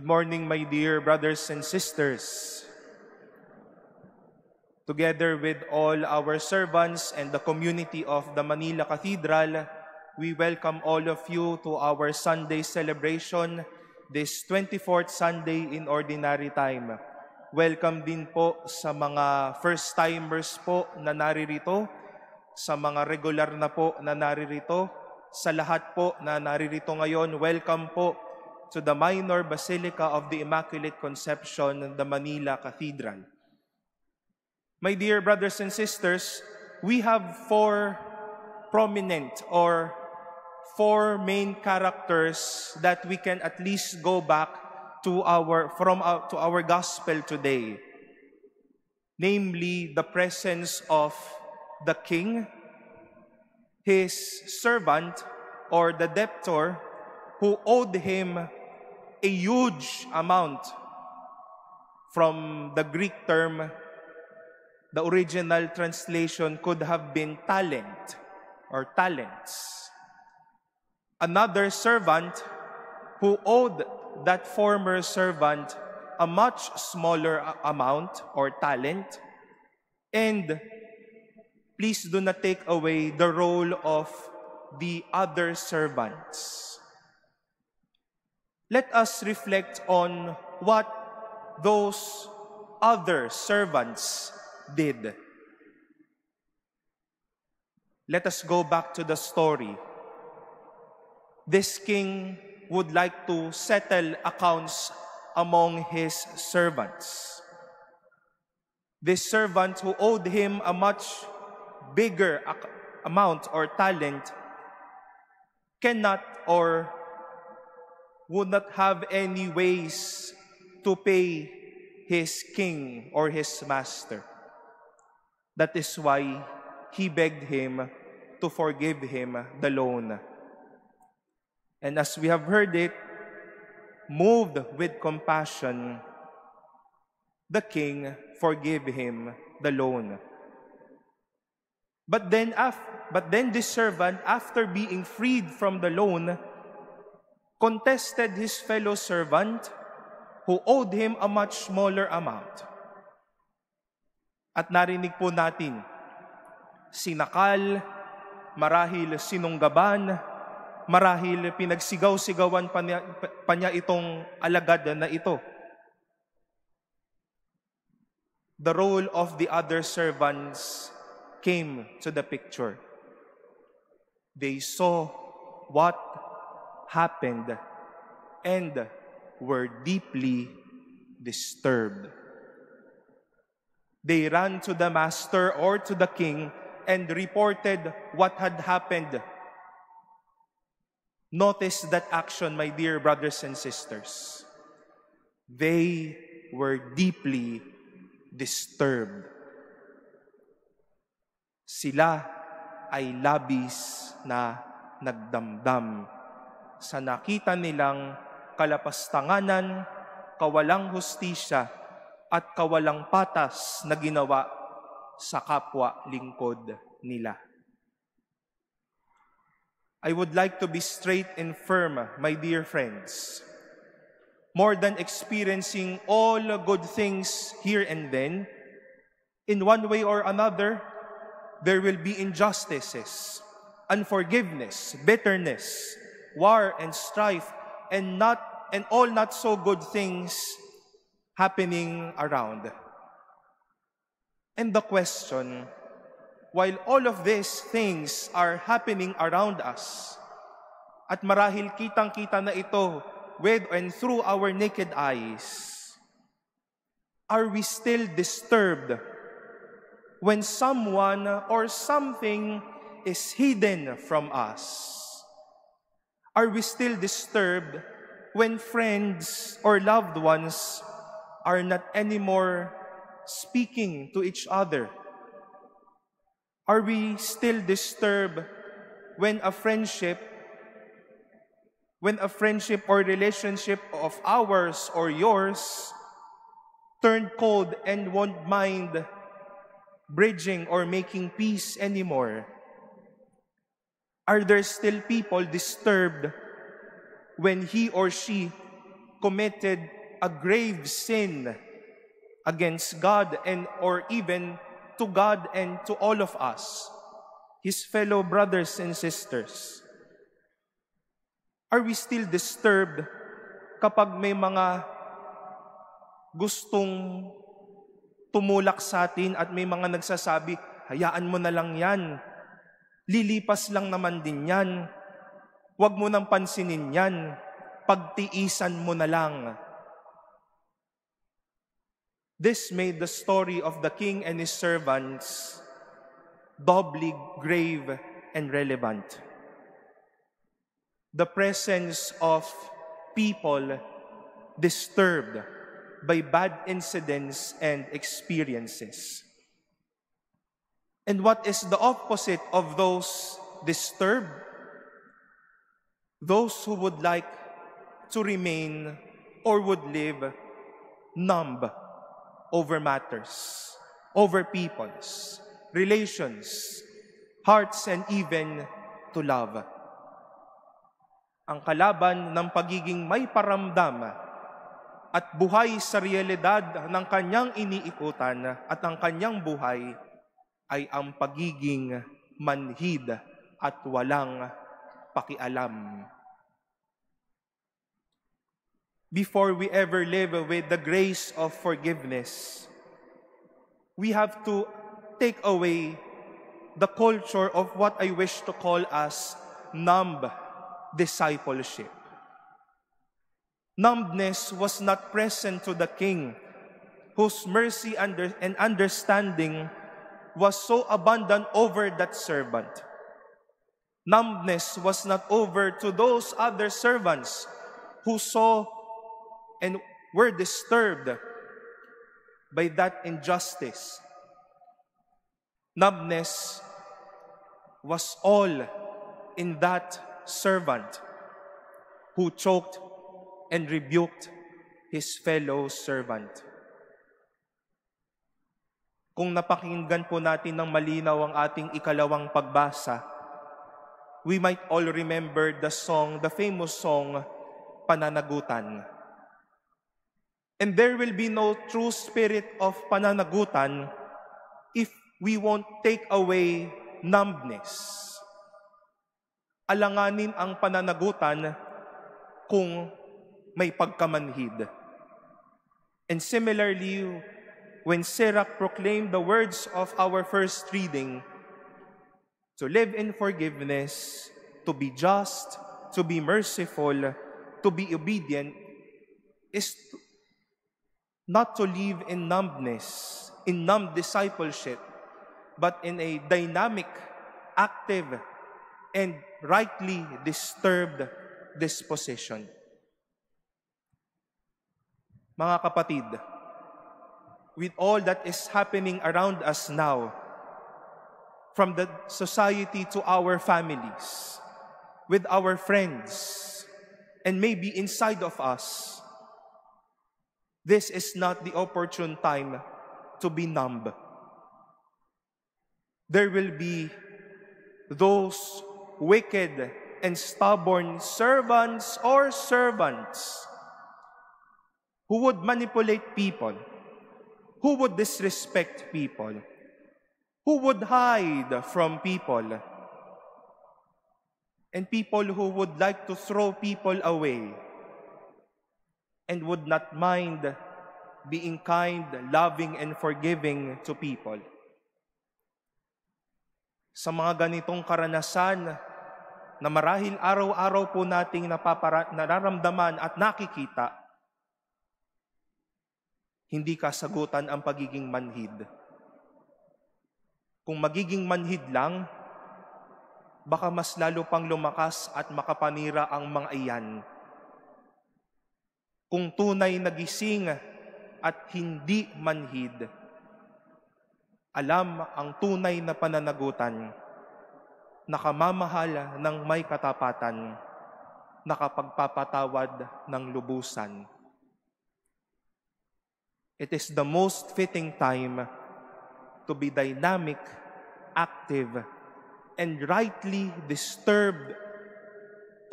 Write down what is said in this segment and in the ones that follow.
Good morning, my dear brothers and sisters. Together with all our servants and the community of the Manila Cathedral, we welcome all of you to our Sunday celebration, this 24th Sunday in Ordinary Time. Welcome din po sa mga first-timers po na naririto, sa mga regular na po na naririto, sa lahat po na naririto ngayon, welcome po to the Minor Basilica of the Immaculate Conception, the Manila Cathedral. My dear brothers and sisters, we have four prominent or four main characters that we can at least go back to our gospel today. Namely, the presence of the king, his servant or the debtor who owed him a huge amount. From the Greek term, the original translation could have been talent or talents. Another servant who owed that former servant a much smaller amount or talent. And please do not take away the role of the other servants. Let us reflect on what those other servants did. Let us go back to the story. This king would like to settle accounts among his servants. This servant who owed him a much bigger amount or talent cannot or would not have any ways to pay his king or his master. That is why he begged him to forgive him the loan. And as we have heard it, moved with compassion, the king forgave him the loan. But then this servant, after being freed from the loan, contested his fellow servant who owed him a much smaller amount. At narinig po natin, sinakal, marahil sinunggaban, marahil pinagsigaw-sigawan pa niya itong alagad na ito. The role of the other servants came to the picture. They saw what happened and were deeply disturbed. They ran to the master or to the king and reported what had happened. Notice that action, my dear brothers and sisters. They were deeply disturbed. Sila ay labis na nagdamdam sa nakita nilang kalapastanganan, kawalang hustisya, at kawalang patas na ginawa sa kapwa lingkod nila. I would like to be straight and firm, my dear friends. More than experiencing all good things here and then, in one way or another, there will be injustices, unforgiveness, bitterness, war and strife, and all not so good things happening around. And the question, while all of these things are happening around us, at marahil kitang-kita na ito with and through our naked eyes, are we still disturbed when someone or something is hidden from us? Are we still disturbed when friends or loved ones are not anymore speaking to each other? Are we still disturbed when a friendship or relationship of ours or yours turned cold and won't mind bridging or making peace anymore? Are there still people disturbed when he or she committed a grave sin against God and or even to God and to all of us, His fellow brothers and sisters? Are we still disturbed kapag may mga gustong tumulak sa atin at may mga nagsasabi, hayaan mo na lang yan, lilipas lang naman din yan, huwag mo nang pansinin yan, pagtiisan mo na lang? This made the story of the king and his servants doubly grave and relevant. The presence of people disturbed by bad incidents and experiences. And what is the opposite of those disturbed? Those who would like to remain or would live numb over matters, over peoples, relations, hearts, and even to love. Ang kalaban ng pagiging may paramdam at buhay sa realidad ng kanyang iniikutan at ang kanyang buhay ay ang pagiging manhid at walang pakialam. Before we ever live with the grace of forgiveness, we have to take away the culture of what I wish to call as numb discipleship. Numbness was not present to the king, whose mercy and understanding was so abundant over that servant. Numbness was not over to those other servants who saw and were disturbed by that injustice. Numbness was all in that servant who choked and rebuked his fellow servant. Kung napakinggan po natin ng malinaw ang ating ikalawang pagbasa, we might all remember the famous song, Pananagutan. And there will be no true spirit of pananagutan if we won't take away numbness. Alanganin ang pananagutan kung may pagkamanhid. And similarly, when Sirach proclaimed the words of our first reading, to live in forgiveness, to be just, to be merciful, to be obedient, is not to live in numbness, in numb discipleship, but in a dynamic, active, and rightly disturbed disposition. Mga kapatid, with all that is happening around us now, from the society to our families, with our friends, and maybe inside of us, this is not the opportune time to be numb. There will be those wicked and stubborn servants or servants who would manipulate people, who would disrespect people, who would hide from people, and people who would like to throw people away and would not mind being kind, loving, and forgiving to people. Sa mga ganitong karanasan na marahil araw-araw po nating nararamdaman at nakikita, hindi kasagutan ang pagiging manhid. Kung magiging manhid lang, baka mas lalo pang lumakas at makapanira ang mga iyan. Kung tunay na gising at hindi manhid, alam ang tunay na pananagutan, nakamamahal ng may katapatan, nakapagpapatawad ng lubusan. It is the most fitting time to be dynamic, active, and rightly disturbed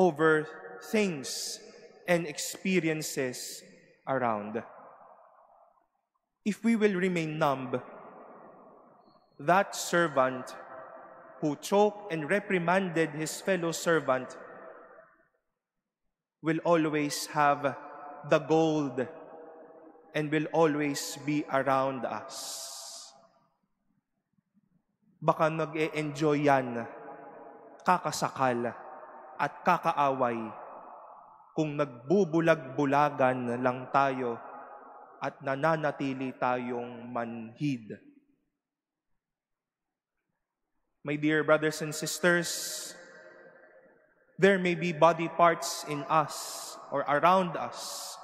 over things and experiences around. If we will remain numb, that servant who choked and reprimanded his fellow servant will always have the gold and will always be around us. Baka nag-e-enjoy yan, kakasakal at kakaaway kung nagbubulag-bulagan lang tayo at nananatili tayong manhid. My dear brothers and sisters, there may be body parts in us or around us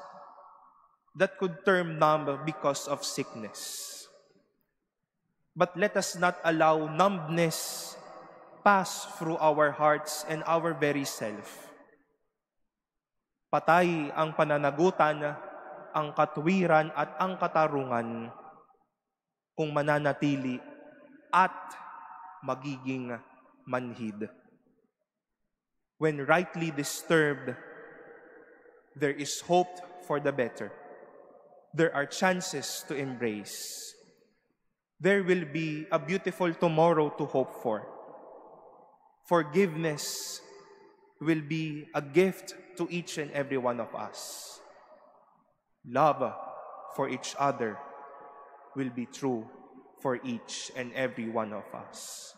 that could turn numb because of sickness. But let us not allow numbness pass through our hearts and our very self. Patay ang pananagutan, ang katwiran at ang katarungan kung mananatili at magiging manhid. When rightly disturbed, there is hope for the better. There are chances to embrace. There will be a beautiful tomorrow to hope for. Forgiveness will be a gift to each and every one of us. Love for each other will be true for each and every one of us.